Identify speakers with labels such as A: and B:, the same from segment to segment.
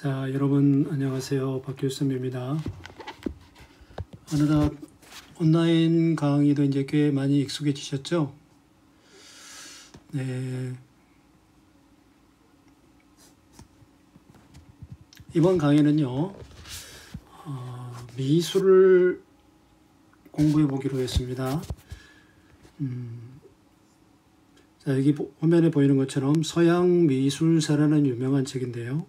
A: 자, 여러분 안녕하세요. 박교수입니다. 어느덧 온라인 강의도 이제 꽤 많이 익숙해지셨죠? 네. 이번 강의는요, 미술을 공부해 보기로 했습니다. 자, 여기 화면에 보이는 것처럼 서양 미술사라는 유명한 책인데요.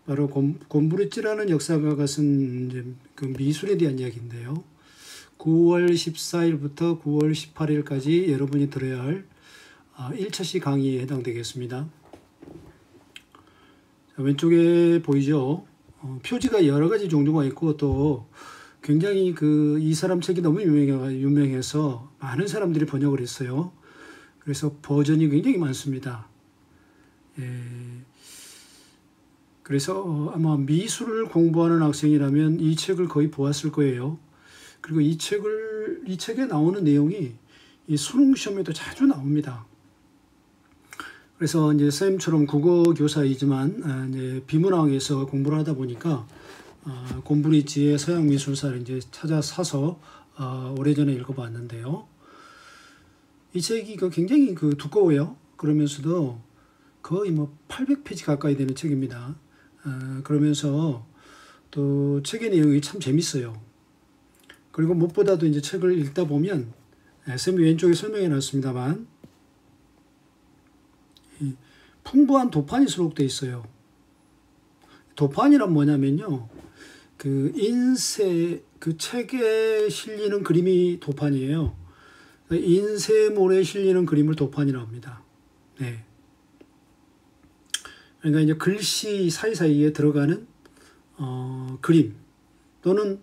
A: 바로 곰브리찌라는 역사가가 쓴 이제 그 미술에 대한 이야기인데요. 9월 14일부터 9월 18일까지 여러분이 들어야 할 1차시 강의에 해당되겠습니다. 자, 왼쪽에 보이죠? 표지가 여러 가지 종류가 있고 또 굉장히 이 사람 책이 너무 유명해서 많은 사람들이 번역을 했어요. 그래서 버전이 굉장히 많습니다. 그래서 아마 미술을 공부하는 학생이라면 이 책을 거의 보았을 거예요. 그리고 이 책에 나오는 내용이 이 수능 시험에도 자주 나옵니다. 그래서 이제 쌤처럼 국어 교사이지만 이제 비문학에서 공부를 하다 보니까 곰브리찌의 서양 미술사를 이제 찾아 사서 오래전에 읽어봤는데요. 이 책이 굉장히 두꺼워요. 그러면서도 거의 800페이지 가까이 되는 책입니다. 그러면서 또 책의 내용이 참 재밌어요. 그리고 무엇보다도 이제 책을 읽다 보면 쌤이 왼쪽에 설명해 놨습니다만 풍부한 도판이 수록되어 있어요. 도판이란 뭐냐면요, 책에 실리는 그림이 도판이에요. 인쇄물에 실리는 그림을 도판이라고 합니다. 네. 그러니까 이제 글씨 사이사이에 들어가는 그림 또는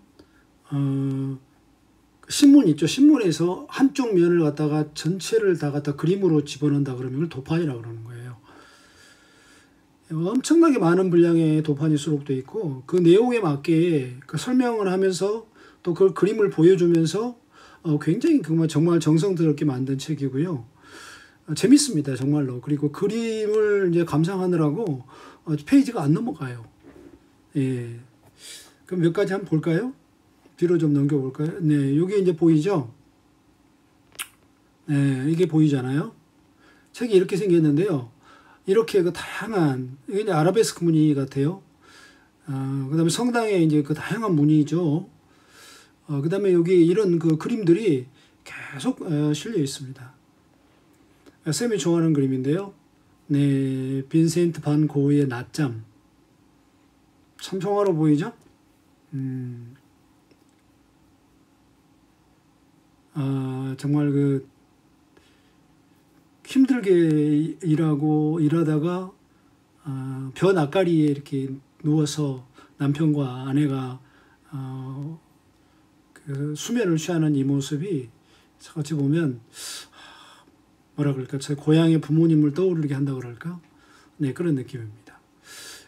A: 신문 있죠. 신문에서 한쪽 면을 갖다가 전체를 다 갖다 그림으로 집어넣는다 그러면 이걸 도판이라고 그러는 거예요. 엄청나게 많은 분량의 도판이 수록되어 있고 그 내용에 맞게 설명을 하면서 또 그 그림을 보여주면서 굉장히 정말 정성스럽게 만든 책이고요. 재밌습니다, 정말로. 그리고 그림을 이제 감상하느라고 페이지가 안 넘어가요. 예. 그럼 몇 가지 한번 볼까요? 뒤로 좀 넘겨볼까요? 네, 여기 이제 보이죠? 네, 이게 보이잖아요? 책이 이렇게 생겼는데요. 이렇게 다양한, 이게 이제 아라베스크 무늬 같아요. 그 다음에 성당에 이제 다양한 무늬죠. 그 다음에 여기 이런 그림들이 계속 실려 있습니다. 쌤이 좋아하는 그림인데요. 네, 빈센트 반 고흐의 낮잠. 참 평화로워 보이죠? 정말 힘들게 일하다가 벼 낯가리에 이렇게 누워서 남편과 아내가 수면을 취하는 이 모습이 어찌 보면 뭐라 그럴까, 제 고향의 부모님을 떠오르게 한다 그럴까, 네, 그런 느낌입니다.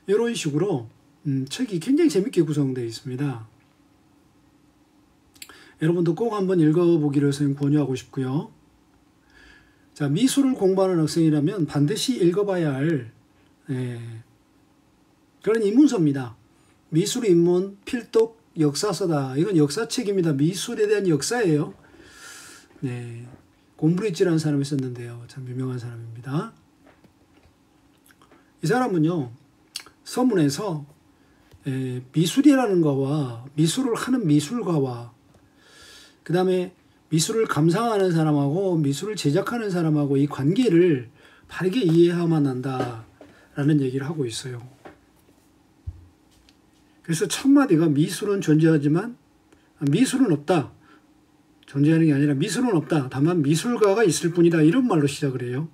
A: 이런 식으로 책이 굉장히 재밌게 구성되어 있습니다. 여러분도 꼭 한번 읽어보기를 권유하고 싶고요. 자, 미술을 공부하는 학생이라면 반드시 읽어봐야 할 그런 입문서입니다. 미술 입문 필독 역사서다. 이건 역사책입니다. 미술에 대한 역사예요. 네. 곰브리찌라는 사람이 썼는데요. 참 유명한 사람입니다. 이 사람은요, 서문에서 미술이라는 거와 미술을 하는 미술가와 그 다음에 미술을 감상하는 사람하고 미술을 제작하는 사람하고 이 관계를 바르게 이해해야만 한다라는 얘기를 하고 있어요. 그래서 첫 마디가 미술은 존재하지만 미술은 없다. 존재하는 게 아니라 미술은 없다. 다만 미술가가 있을 뿐이다. 이런 말로 시작을 해요.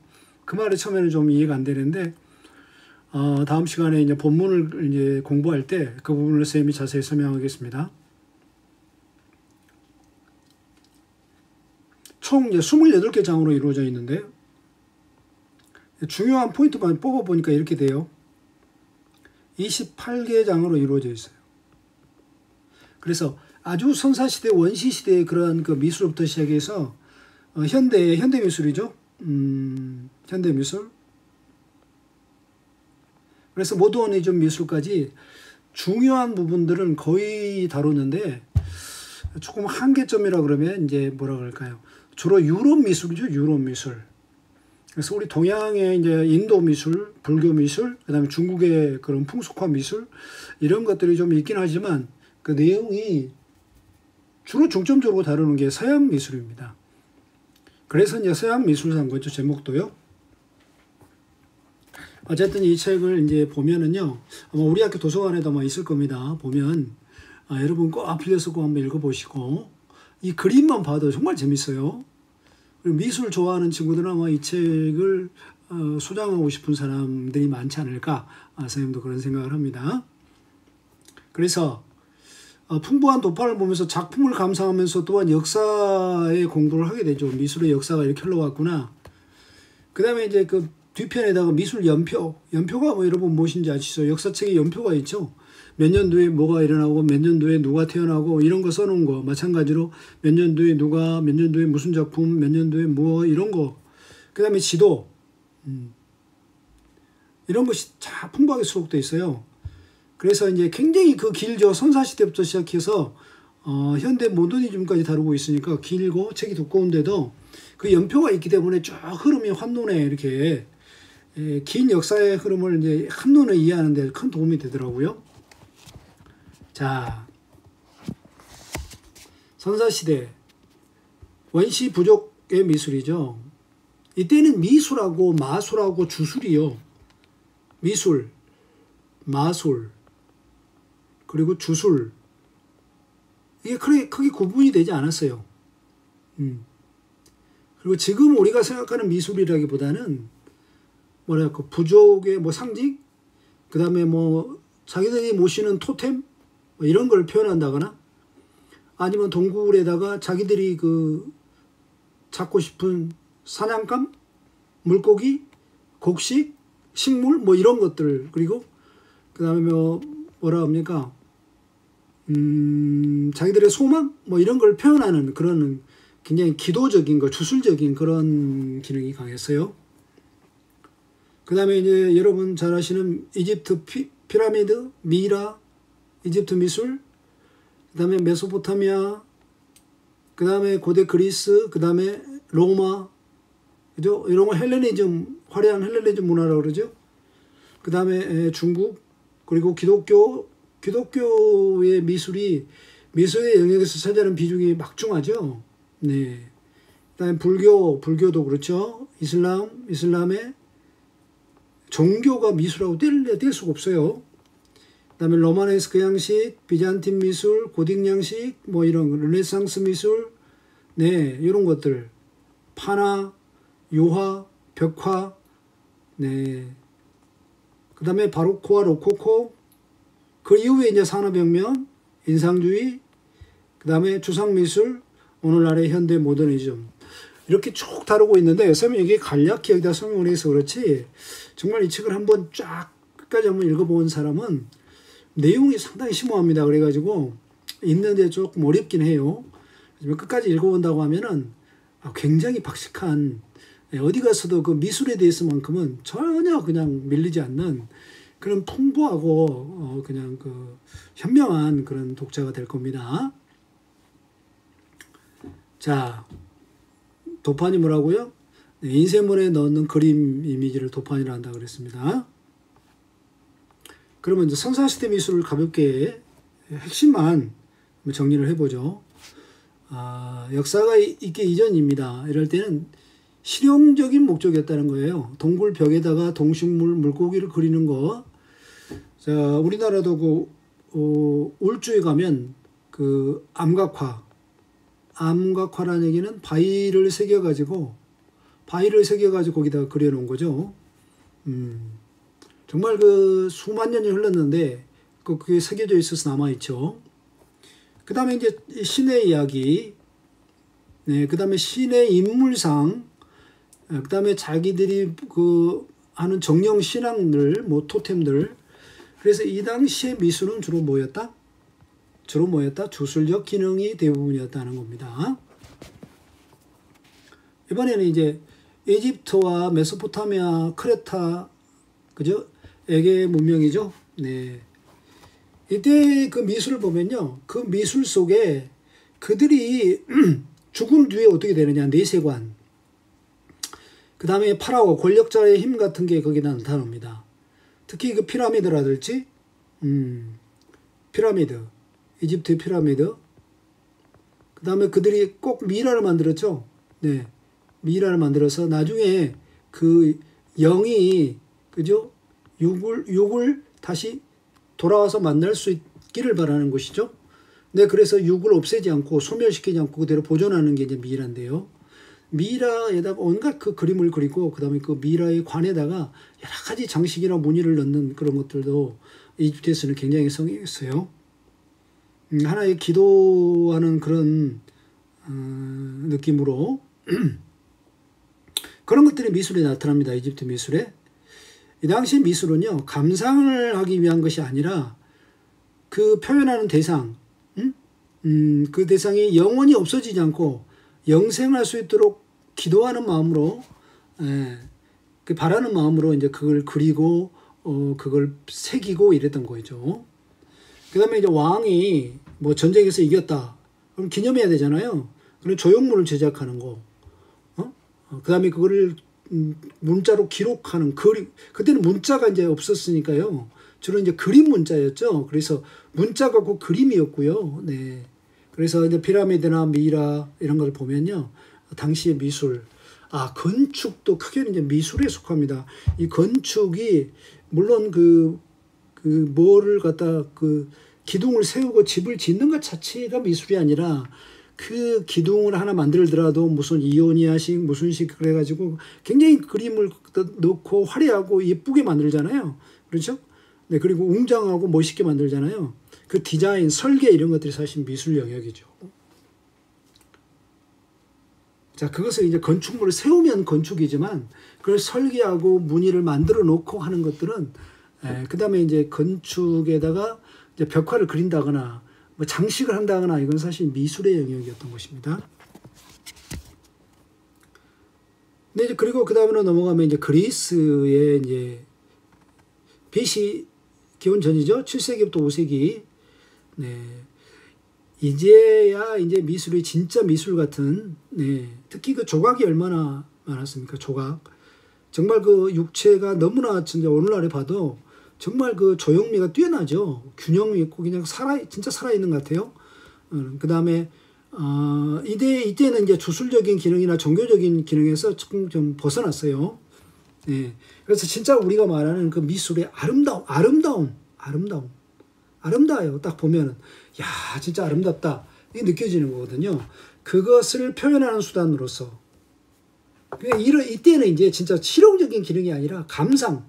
A: 그 말이 처음에는 좀 이해가 안 되는데 다음 시간에 이제 본문을 이제 공부할 때 그 부분을 쌤이 자세히 설명하겠습니다. 총 이제 28개 장으로 이루어져 있는데 중요한 포인트만 뽑아보니까 이렇게 돼요. 28개 장으로 이루어져 있어요. 그래서 아주 선사시대, 원시시대의 그러한 미술부터 시작해서 현대 미술이죠. 현대 미술. 그래서 모더니즘 미술까지 중요한 부분들은 거의 다루는데 조금 한계점이라 그러면 이제 뭐라 그럴까요? 주로 유럽 미술이죠, 유럽 미술. 그래서 우리 동양의 이제 인도 미술, 불교 미술, 그다음에 중국의 그런 풍속화 미술 이런 것들이 좀 있긴 하지만 그 내용이 주로 중점적으로 다루는 게 서양 미술입니다. 그래서 이제 서양 미술상 거죠, 제목도요. 어쨌든 이 책을 이제 보면은요, 아마 우리 학교 도서관에도 아마 있을 겁니다. 보면 여러분 꼭 빌려서 꼭 한번 읽어보시고 이 그림만 봐도 정말 재밌어요. 그리고 미술 좋아하는 친구들은 아마 이 책을 소장하고 싶은 사람들이 많지 않을까, 선생님도 그런 생각을 합니다. 그래서 풍부한 도파를 보면서 작품을 감상하면서 또한 역사의 공부를 하게 되죠. 미술의 역사가 이렇게 흘러왔구나. 그 다음에 이제 그 뒤편에다가 미술 연표가 뭐 여러분 무엇인지 아시죠? 역사책에 연표가 있죠. 몇 년도에 뭐가 일어나고 몇 년도에 누가 태어나고 이런 거 써놓은 거, 마찬가지로 몇 년도에 누가, 몇 년도에 무슨 작품, 몇 년도에 뭐 이런 거, 그 다음에 지도, 이런 것이 다 풍부하게 수록되어 있어요. 그래서 이제 굉장히 그 길죠. 선사시대부터 시작해서 현대 모더니즘까지 다루고 있으니까 길고 책이 두꺼운데도 그 연표가 있기 때문에 쭉 흐름이 한눈에 이렇게 긴 역사의 흐름을 이제 한눈에 이해하는 데 큰 도움이 되더라고요. 자, 선사시대 원시 부족의 미술이죠. 이때는 미술하고 마술하고 주술이요. 미술, 마술, 그리고 주술, 이게 크게 구분이 되지 않았어요. 그리고 지금 우리가 생각하는 미술이라기보다는 뭐랄까 부족의 뭐 상징, 그 다음에 뭐 자기들이 모시는 토템 뭐 이런 걸 표현한다거나, 아니면 동굴에다가 자기들이 그 잡고 싶은 사냥감, 물고기, 곡식, 식물 뭐 이런 것들, 그리고 그 다음에 뭐라 합니까? 자기들의 소망 뭐 이런 걸 표현하는 그런 굉장히 기도적인 거, 주술적인 그런 기능이 강했어요. 그 다음에 이제 여러분 잘 아시는 이집트 피라미드, 미라, 이집트 미술, 그 다음에 메소포타미아, 그 다음에 고대 그리스, 그 다음에 로마, 그죠? 이런 거 헬레니즘, 화려한 헬레니즘 문화라고 그러죠. 그 다음에 중국, 그리고 기독교의 미술이 미술의 영역에서 차지하는 비중이 막중하죠. 네. 그다음에 불교도 그렇죠. 이슬람의 종교가 미술하고 뗄 수가 없어요. 그다음에 로마네스크 양식, 비잔틴 미술, 고딕 양식, 뭐 이런 르네상스 미술, 네, 이런 것들, 판화, 유화, 벽화, 네. 그다음에 바로코와 로코코, 그 이후에 이제 산업혁명, 인상주의, 그 다음에 주상미술, 오늘날의 현대 모더니즘, 이렇게 쭉 다루고 있는데, 선생님이 이게 간략히 여기다 설명을 해서 그렇지, 정말 이 책을 한번 쫙 끝까지 한번 읽어본 사람은 내용이 상당히 심오합니다. 그래가지고 읽는데 조금 어렵긴 해요. 끝까지 읽어본다고 하면은 굉장히 박식한, 어디 가서도 그 미술에 대해서만큼은 전혀 그냥 밀리지 않는 그런 풍부하고 그냥 그 현명한 그런 독자가 될 겁니다. 자, 도판이 뭐라고요? 네, 인쇄물에 넣는 그림 이미지를 도판이라 한다 그랬습니다. 그러면 이제 선사시대 미술을 가볍게 핵심만 정리를 해보죠. 역사가 있기 이전입니다. 이럴 때는 실용적인 목적이었다는 거예요. 동굴 벽에다가 동식물, 물고기를 그리는 거. 자, 우리나라도 그 울주에 가면 그 암각화라는 얘기는 바위를 새겨가지고 거기다가 그려놓은 거죠. 정말 그 수만 년이 흘렀는데 그게 새겨져 있어서 남아있죠. 그 다음에 이제 신의 이야기, 네, 그 다음에 신의 인물상, 그 다음에 자기들이 그 하는 정령 신앙들, 뭐 토템들. 그래서 이 당시의 미술은 주로 뭐였다? 주술적 기능이 대부분이었다는 겁니다. 이번에는 이제 이집트와 메소포타미아, 크레타, 그죠? 에게 문명이죠. 네. 이때 그 미술을 보면요. 그 미술 속에 그들이 죽은 뒤에 어떻게 되느냐. 내세관. 그 다음에 파라오 권력자의 힘 같은 게 거기에 나타납니다. 특히 그 피라미드라든지 피라미드. 이집트 피라미드. 그 다음에 그들이 꼭 미라를 만들었죠. 네. 미라를 만들어서 나중에 그 영이 그죠? 육을 다시 돌아와서 만날 수 있기를 바라는 것이죠. 네, 그래서 육을 없애지 않고 소멸시키지 않고 그대로 보존하는 게 이제 미라인데요. 미라에다가 온갖 그 그림을 그리고 그다음에 그 미라의 관에다가 여러 가지 장식이나 무늬를 넣는 그런 것들도 이집트에서는 굉장히 성행했어요. 하나의 기도하는 그런 느낌으로 그런 것들이 미술에 나타납니다. 이집트 미술에. 이 당시 미술은요. 감상을 하기 위한 것이 아니라 그 표현하는 대상, 그 대상이 영원히 없어지지 않고 영생할 수 있도록 기도하는 마음으로, 그 바라는 마음으로 이제 그걸 그리고 그걸 새기고 이랬던 거죠. 그 다음에 이제 왕이 뭐 전쟁에서 이겼다. 그럼 기념해야 되잖아요. 그럼 조형물을 제작하는 거. 그 다음에 그거를 문자로 기록하는 그림. 그때는 문자가 이제 없었으니까요. 주로 이제 그림 문자였죠. 그래서 문자가 그 그림이었고요. 네. 그래서 이제 피라미드나 미라 이런 걸 보면요. 당시의 미술. 건축도 크게는 이제 미술에 속합니다. 이 건축이 물론 뭐를 갖다 기둥을 세우고 집을 짓는 것 자체가 미술이 아니라 그 기둥을 하나 만들더라도 무슨 이오니아식 무슨식 그래가지고 굉장히 그림을 넣고 화려하고 예쁘게 만들잖아요. 그렇죠? 네, 그리고 웅장하고 멋있게 만들잖아요. 그 디자인, 설계 이런 것들이 사실 미술 영역이죠. 자, 그것을 이제 건축물을 세우면 건축이지만 그걸 설계하고 무늬를 만들어 놓고 하는 것들은 그 다음에 이제 건축에다가 이제 벽화를 그린다거나 뭐 장식을 한다거나 이건 사실 미술의 영역이었던 것입니다. 근데 이제 그리고 그 다음으로 넘어가면 이제 그리스의 이제 BC 기원 전이죠. 7세기부터 5세기. 네. 이제야 이제 미술이 진짜 미술 같은, 네. 특히 그 조각이 얼마나 많았습니까? 조각. 정말 그 육체가 너무나 진짜 오늘날에 봐도 정말 그 조형미가 뛰어나죠. 균형이 있고 그냥 진짜 살아있는 것 같아요. 그 다음에, 이때는 이제 주술적인 기능이나 종교적인 기능에서 조금 좀 벗어났어요. 네. 그래서 진짜 우리가 말하는 그 미술의 아름다워요. 딱 보면은, 야, 진짜 아름답다. 이게 느껴지는 거거든요. 그것을 표현하는 수단으로서. 이때는 이제 진짜 실용적인 기능이 아니라 감상.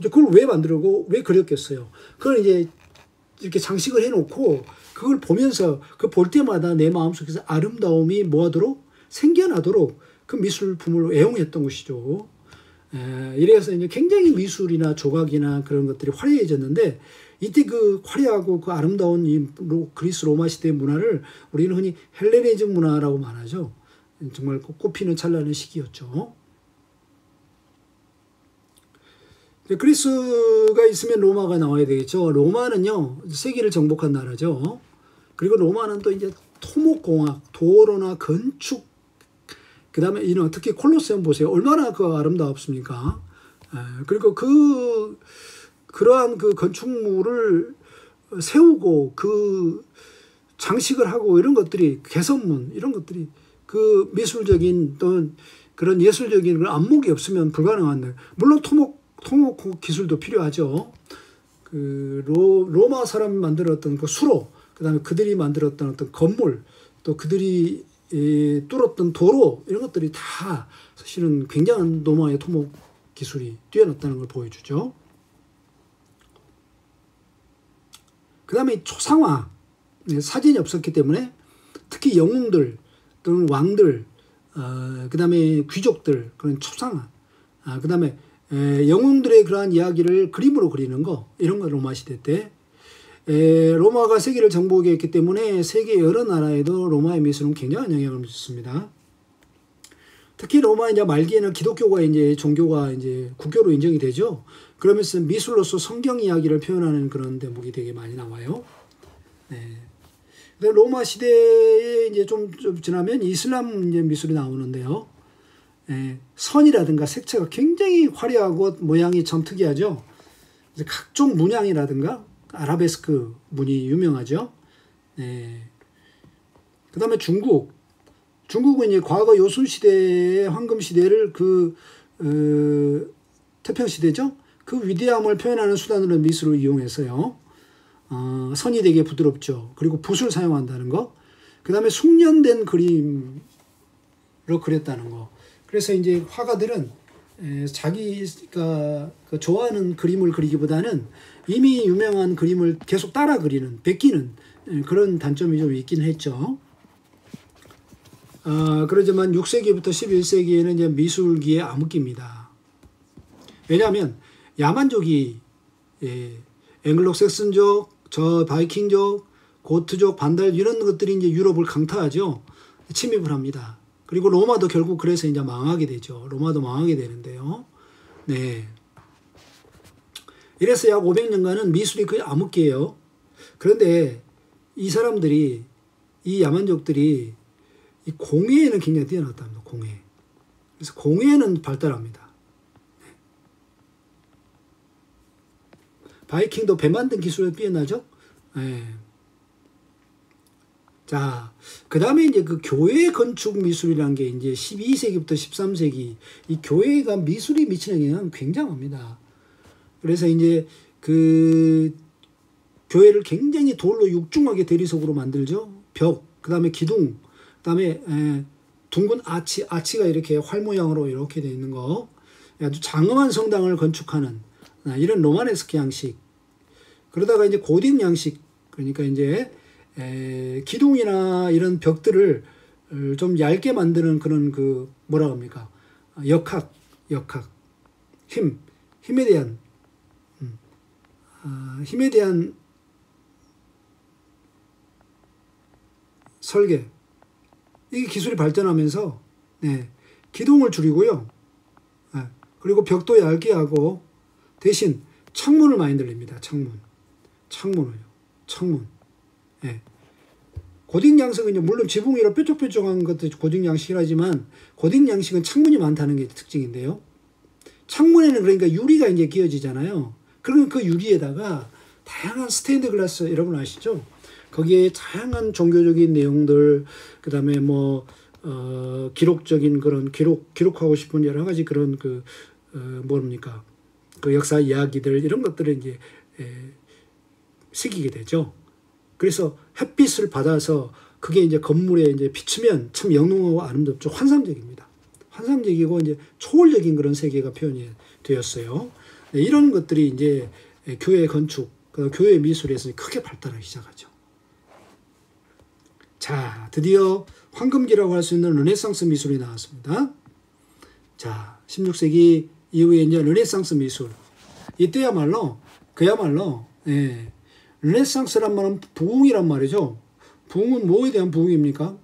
A: 그걸 왜 만들고 왜 그렸겠어요. 그걸 이제 이렇게 장식을 해놓고 그걸 보면서 그 볼 때마다 내 마음속에서 아름다움이 뭐하도록 생겨나도록 그 미술품을 애용했던 것이죠. 이래서 이제 굉장히 미술이나 조각이나 그런 것들이 화려해졌는데 이때 그 화려하고 그 아름다운 이 그리스 로마 시대의 문화를 우리는 흔히 헬레니즘 문화라고 말하죠. 정말 꽃피는 찬란한 시기였죠. 그리스가 있으면 로마가 나와야 되겠죠. 로마는요, 세계를 정복한 나라죠. 그리고 로마는 또 이제 토목공학, 도로나 건축, 그 다음에 이런 특히 콜로세움 보세요. 얼마나 그 아름다웠습니까? 그리고 그러한 그 건축물을 세우고 그 장식을 하고 이런 것들이 개선문 이런 것들이 그 미술적인 또 그런 예술적인 그런 안목이 없으면 불가능한데 물론 토목 기술도 필요하죠. 그 로마 사람이 만들었던 그 수로, 그 다음에 그들이 만들었던 어떤 건물, 또 그들이 뚫었던 도로 이런 것들이 다 사실은 굉장한 로마의 토목 기술이 뛰어났다는 걸 보여주죠. 그 다음에 초상화, 사진이 없었기 때문에 특히 영웅들 또는 왕들, 그 다음에 귀족들 그런 초상화, 그 다음에 영웅들의 그러한 이야기를 그림으로 그리는 거 이런 거 로마 시대 때 로마가 세계를 정복했기 때문에 세계 여러 나라에도 로마의 미술은 굉장한 영향을 미쳤습니다. 특히 로마 이제 말기에는 기독교가 이제 종교가 이제 국교로 인정이 되죠. 그러면서 미술로서 성경 이야기를 표현하는 그런 대목이 되게 많이 나와요. 네. 근데 로마 시대에 이제 좀 지나면 이슬람 이제 미술이 나오는데요. 네. 선이라든가 색채가 굉장히 화려하고 모양이 참 특이하죠. 각종 문양이라든가 아라베스크 문이 유명하죠. 네. 그 다음에 중국은 이제 과거 요순 시대의 황금 시대를 태평 시대죠. 그 위대함을 표현하는 수단으로 미술을 이용했어요. 선이 되게 부드럽죠. 그리고 붓을 사용한다는 거. 그 다음에 숙련된 그림으로 그렸다는 거. 그래서 이제 화가들은 자기가 좋아하는 그림을 그리기보다는 이미 유명한 그림을 계속 따라 그리는, 베끼는 그런 단점이 좀 있긴 했죠. 그러지만 6세기부터 11세기에는 이제 미술기의 암흑기입니다. 왜냐하면 야만족이 앵글로색슨족, 저 바이킹족, 고트족, 반달 이런 것들이 이제 유럽을 강타하죠. 침입을 합니다. 그리고 로마도 결국 그래서 이제 망하게 되죠. 로마도 망하게 되는데요. 네. 이래서 약 500년간은 미술이 거의 암흑기예요. 그런데 이 사람들이, 이 야만족들이 이 공예에는 굉장히 뛰어났답니다. 공예. 그래서 공예는 발달합니다. 네. 바이킹도 배 만든 기술에 뛰어나죠. 네. 자, 그 다음에 이제 그 교회 건축 미술이라는 게 이제 12세기부터 13세기 이 교회가 미술이 미치는 영향은 굉장합니다. 그래서 이제 그 교회를 굉장히 돌로 육중하게 대리석으로 만들죠. 벽, 그 다음에 기둥, 그 다음에 둥근 아치가 이렇게 활 모양으로 이렇게 되어 있는 거. 아주 장엄한 성당을 건축하는 이런 로마네스크 양식. 그러다가 이제 고딕 양식, 그러니까 이제 기둥이나 이런 벽들을 좀 얇게 만드는 그런 뭐라 합니까? 역학, 힘에 대한 설계. 이게 기술이 발전하면서 기둥을 줄이고요. 그리고 벽도 얇게 하고 대신 창문을 많이 늘립니다. 창문. 고딕 양식은 물론 지붕이라 뾰족뾰족한 것도 고딕 양식이라지만 고딕 양식은 창문이 많다는 게 특징인데요. 창문에는 그러니까 유리가 이제 끼어지잖아요. 그러면 그 유리에다가 다양한 스테인드 글라스 여러분 아시죠? 거기에 다양한 종교적인 내용들, 그 다음에 기록적인 그런 기록하고 싶은 여러 가지 그런 뭡니까? 그 역사 이야기들 이런 것들을 이제 새기게 되죠. 그래서 햇빛을 받아서 그게 이제 건물에 이제 비추면 참 영롱하고 아름답죠. 환상적입니다. 환상적이고 이제 초월적인 그런 세계가 표현이 되었어요. 이런 것들이 이제 교회 건축, 교회 미술에서 크게 발달하기 시작하죠. 자, 드디어 황금기라고 할 수 있는 르네상스 미술이 나왔습니다. 자, 16세기 이후에 이제 르네상스 미술. 이때야말로, 르네상스란 말은 부흥이란 말이죠. 부흥은 뭐에 대한 부흥입니까?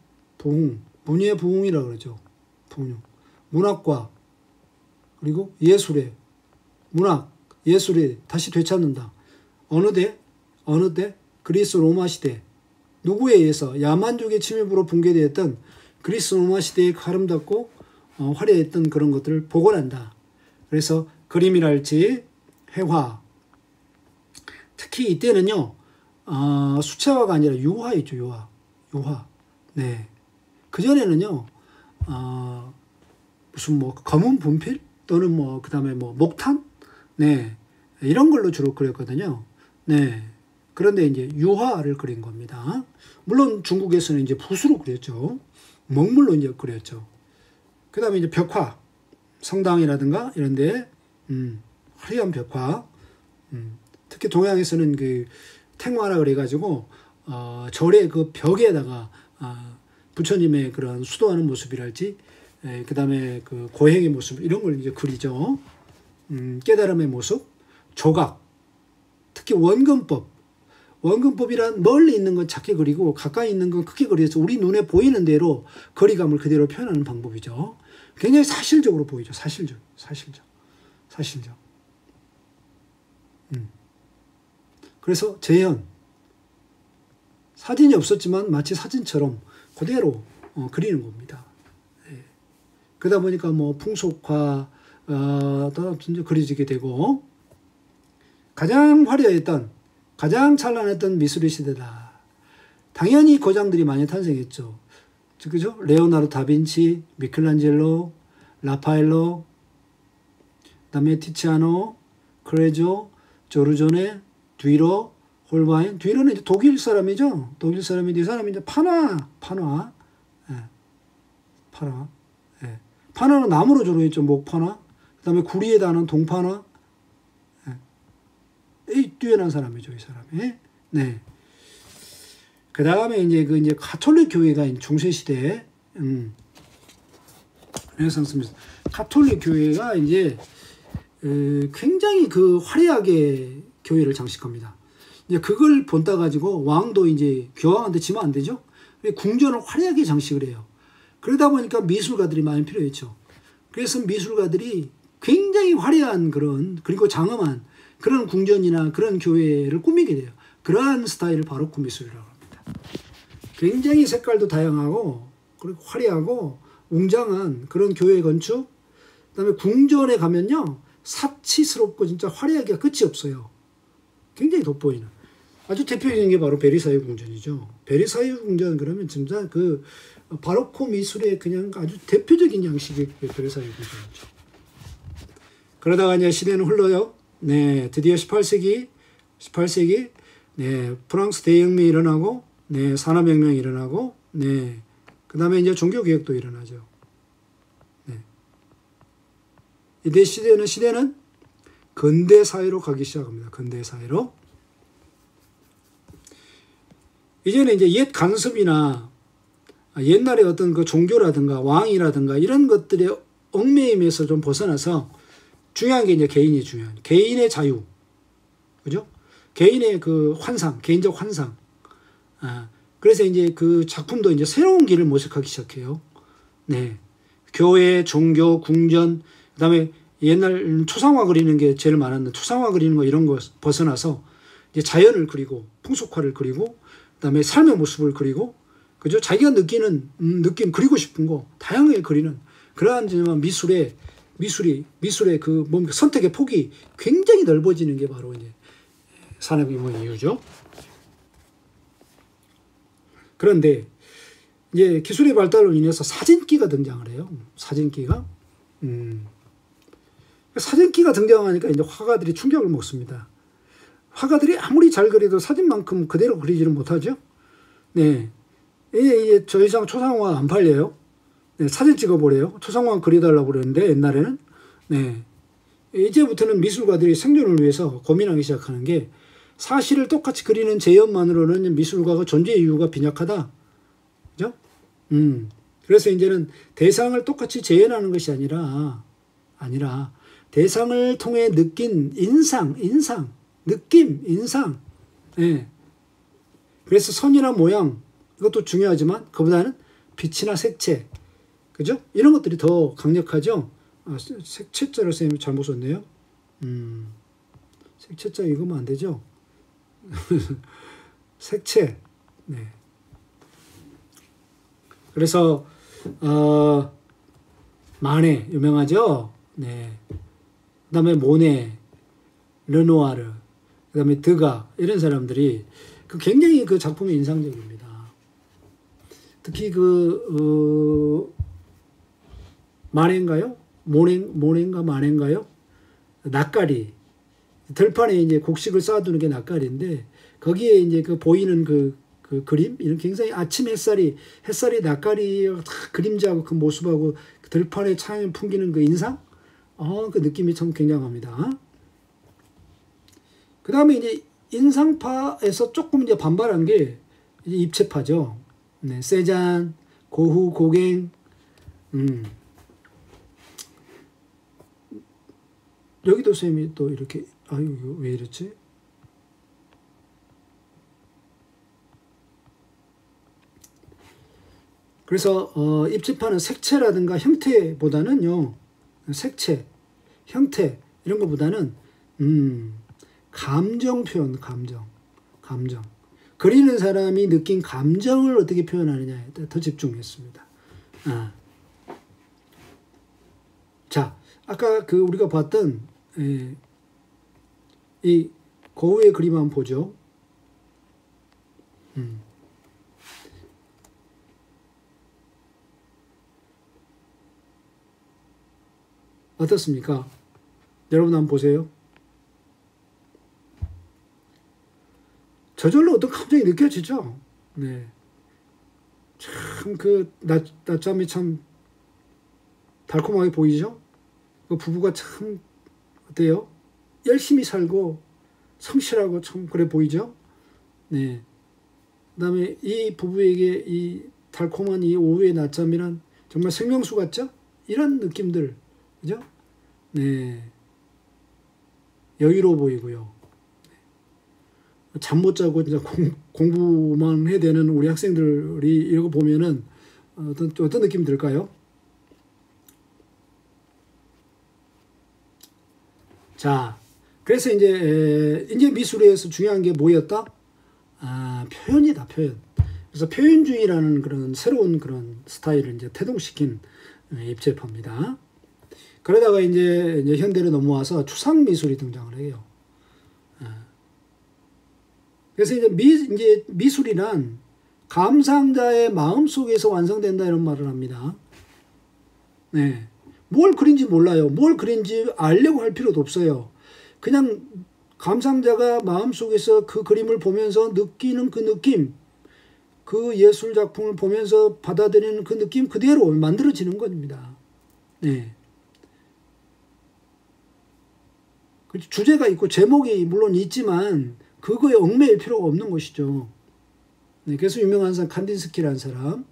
A: 문예의 부흥이라고 그러죠. 부흥. 문학과, 그리고 예술이 다시 되찾는다. 어느 때? 그리스 로마 시대. 누구에 의해서? 야만족의 침입으로 붕괴되었던 그리스 로마 시대의 아름답고 화려했던 그런 것들을 복원한다. 그래서 그림이랄지 회화, 특히 이때는요, 수채화가 아니라 유화이죠, 유화. 네. 그전에는요, 무슨 검은 분필? 또는 그 다음에 목탄? 네. 이런 걸로 주로 그렸거든요. 네. 그런데 이제 유화를 그린 겁니다. 물론 중국에서는 이제 붓으로 그렸죠. 먹물로 이제 그렸죠. 그 다음에 이제 벽화, 성당이라든가 이런데, 화려한 벽화, 특히 동양에서는 탱화라 그래가지고, 절의 그 벽에다가, 부처님의 그런 수도하는 모습이랄지, 그 다음에 고행의 모습, 이런 걸 이제 그리죠. 깨달음의 모습, 조각, 특히 원근법이란 멀리 있는 건 작게 그리고 가까이 있는 건 크게 그려서 우리 눈에 보이는 대로 거리감을 그대로 표현하는 방법이죠. 굉장히 사실적으로 보이죠. 사실적. 그래서 재현, 사진이 없었지만 마치 사진처럼 그대로 그리는 겁니다. 예. 그러다 보니까 뭐 풍속화 도 그려지게 되고, 가장 화려했던, 가장 찬란했던 미술의 시대다. 당연히 거장들이 많이 탄생했죠. 그죠? 레오나르도 다빈치, 미켈란젤로, 라파엘로, 그다음에 티치아노, 크레조, 조르조네, 뒤로, 홀바인. 뒤로는 이제 독일 사람이죠. 독일 사람인데 이 사람이 이제 파나. 예. 파나. 예. 파나는 나무로 주로 했죠. 목파나. 그다음에 구리에 다는 동파나. 예. 이 뛰어난 사람이죠, 이 사람이. 네. 그 다음에 이제 이제 가톨릭 교회가 중세 시대에 르네상스 가톨릭 교회가 이제 굉장히 그 화려하게 교회를 장식합니다. 이제 그걸 본따 가지고 왕도 이제 교황한테 지면 안 되죠. 궁전을 화려하게 장식을 해요. 그러다 보니까 미술가들이 많이 필요했죠. 그래서 미술가들이 굉장히 화려한 그리고 장엄한 그런 궁전이나 그런 교회를 꾸미게 돼요. 그러한 스타일을 바로크 미술이라고 합니다. 굉장히 색깔도 다양하고 그리고 화려하고 웅장한 그런 교회 건축. 그다음에 궁전에 가면요, 사치스럽고 진짜 화려하기가 끝이 없어요. 굉장히 돋보이는. 아주 대표적인 게 바로 베르사유 궁전이죠. 베르사유 궁전 그러면 진짜 그 바로크 미술의 그냥 아주 대표적인 양식이 베르사유 궁전이죠. 그러다가 이제 시대는 흘러요. 네, 드디어 18세기, 네, 프랑스 대혁명이 일어나고, 네, 산업혁명이 일어나고, 네, 그 다음에 이제 종교개혁도 일어나죠. 네. 이때 시대는 근대 사회로 가기 시작합니다. 근대 사회로. 이제는 이제 옛 간섭이나 옛날에 어떤 그 종교라든가 왕이라든가 이런 것들의 얽매임에서 좀 벗어나서 중요한 게 이제 개인의 자유. 그죠? 개인의 그 환상, 개인적 환상. 그래서 이제 그 작품도 이제 새로운 길을 모색하기 시작해요. 네. 교회, 종교, 궁전, 그 다음에 옛날 초상화 그리는 게 제일 많았는데, 초상화 그리는 거 이런 거 벗어나서 이제 자연을 그리고, 풍속화를 그리고, 그 다음에 삶의 모습을 그리고, 그죠? 자기가 느끼는, 그리고 싶은 거, 다양하게 그리는, 그러한 미술의 그 뭡니까? 선택의 폭이 굉장히 넓어지는 게 바로 이제 산업혁명 이유죠. 그런데 이제 기술의 발달로 인해서 사진기가 등장을 해요. 사진기가 등장하니까 이제 화가들이 충격을 먹습니다. 화가들이 아무리 잘 그려도 사진만큼 그대로 그리지는 못하죠. 네, 이게 더 이상 초상화 안 팔려요. 네, 사진 찍어보래요. 초상화 그려달라고 그러는데 옛날에는. 네, 이제부터는 미술가들이 생존을 위해서 고민하기 시작하는 게, 사실을 똑같이 그리는 재현만으로는 미술가가 존재 이유가 빈약하다. 그죠? 그래서 이제는 대상을 똑같이 재현하는 것이 아니라 대상을 통해 느낀 느낌, 인상. 예. 그래서 선이나 모양, 이것도 중요하지만 그보다는 빛이나 색채. 그죠? 이런 것들이 더 강력하죠? 색채자를 선생님이 잘못 썼네요. 색채자 읽으면 안 되죠? 색채. 네. 그래서 마네 유명하죠. 네. 그다음에 모네, 르누아르, 그다음에 드가, 이런 사람들이 굉장히 그 작품이 인상적입니다. 특히 마네인가요? 모네인가 마네인가요? 낯가리. 들판에 이제 곡식을 쌓아두는 게 낯가리인데, 거기에 이제 그 보이는 그 그림, 이런 굉장히 아침 햇살이 낯가리 그림자하고 그 모습하고 그 들판에 차에 풍기는 그 인상, 그 느낌이 참 굉장합니다. 그 다음에 이제 인상파에서 조금 이제 반발한 게 이제 입체파죠. 네, 세잔, 고흐, 고갱, 여기도 선생님이 또 이렇게, 아유, 이거 왜 이랬지? 그래서 입체파는 색채라든가 형태보다는요, 색채, 형태 이런 것보다는 감정 표현, 감정. 그리는 사람이 느낀 감정을 어떻게 표현하느냐에 더 집중했습니다. 자, 아까 우리가 봤던 이 거울의 그림 한번 보죠. 어떻습니까? 여러분 한번 보세요. 저절로 어떤 감정이 느껴지죠? 네. 참, 낮잠이 참 달콤하게 보이죠? 그 부부가 참, 어때요? 열심히 살고, 성실하고 참, 그래 보이죠? 네. 그 다음에 이 부부에게 이 달콤한 이 오후의 낮잠이란 정말 생명수 같죠? 이런 느낌들, 그죠? 네. 여유로워 보이고요. 잠 못 자고 진짜 공부만 해야 되는 우리 학생들이 이거 보면은 어떤 느낌 들까요? 자, 그래서 이제 미술에서 중요한 게 뭐였다? 표현이다, 표현. 그래서 표현주의라는 그런 새로운 그런 스타일을 이제 태동시킨 입체파입니다. 그러다가 이제 현대로 넘어와서 추상 미술이 등장을 해요. 그래서 이제 미술이란 감상자의 마음 속에서 완성된다 이런 말을 합니다. 네. 뭘 그린지 몰라요. 뭘 그린지 알려고 할 필요도 없어요. 그냥 감상자가 마음 속에서 그 그림을 보면서 느끼는 그 느낌, 그 예술 작품을 보면서 받아들이는 그 느낌 그대로 만들어지는 겁니다. 네. 주제가 있고 제목이 물론 있지만 그거에 얽매일 필요가 없는 것이죠. 네, 그래서 유명한 사람 칸딘스키라는 사람,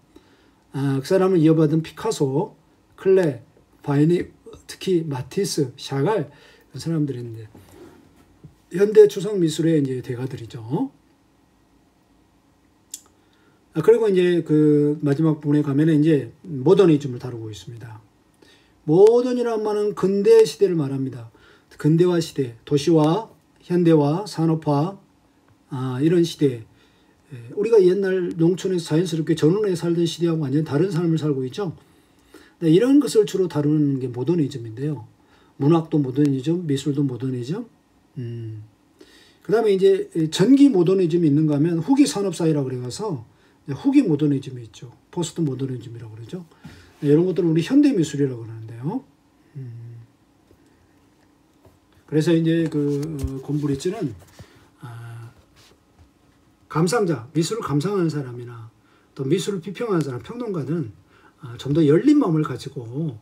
A: 그 사람을 이어받은 피카소, 클레, 바이니, 특히 마티스, 샤갈 이런 사람들이 있는데 현대 추상 미술의 이제 대가들이죠. 그리고 이제 그 마지막 부분에 가면은 이제 모더니즘을 다루고 있습니다. 모던이라는 말은 근대 시대를 말합니다. 근대화 시대, 도시화, 현대화, 산업화, 이런 시대. 우리가 옛날 농촌에서 자연스럽게 전원에 살던 시대하고 완전히 다른 삶을 살고 있죠. 네, 이런 것을 주로 다루는 게 모더니즘인데요. 문학도 모더니즘, 미술도 모더니즘. 그 다음에 이제 전기 모더니즘이 있는가 하면 후기 산업사회라고 그래서 후기 모더니즘이 있죠. 포스트 모더니즘이라고 그러죠. 네, 이런 것들은 우리 현대미술이라고 그러는데요. 그래서 이제 그 곰브리츠는 감상자, 미술을 감상하는 사람이나 또 미술을 비평하는 사람, 평론가는 좀 더 열린 마음을 가지고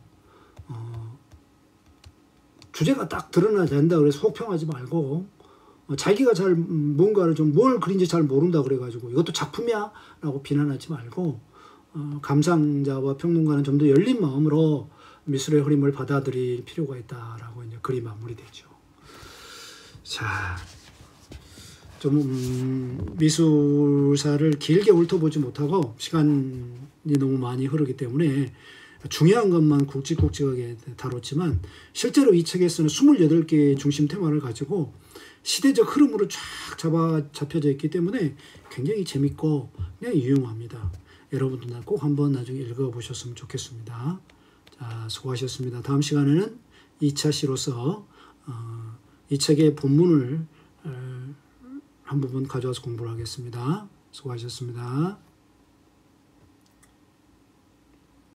A: 주제가 딱 드러나야 된다 그래서 혹평하지 말고 자기가 잘 뭔가를 좀 뭘 그린지 잘 모른다 그래가지고 이것도 작품이야? 라고 비난하지 말고 감상자와 평론가는 좀 더 열린 마음으로 미술의 흐름을 받아들일 필요가 있다라고 이제 글이 마무리되죠. 자, 좀 미술사를 길게 훑어보지 못하고 시간이 너무 많이 흐르기 때문에 중요한 것만 굵직굵직하게 다뤘지만 실제로 이 책에서는 28개의 중심 테마를 가지고 시대적 흐름으로 쫙 잡혀져 있기 때문에 굉장히 재밌고 그냥 유용합니다. 여러분도 꼭 한번 나중에 읽어보셨으면 좋겠습니다. 자, 수고하셨습니다. 다음 시간에는 2차 시로서 이 책의 본문을 한 부분 가져와서 공부를 하겠습니다. 수고하셨습니다.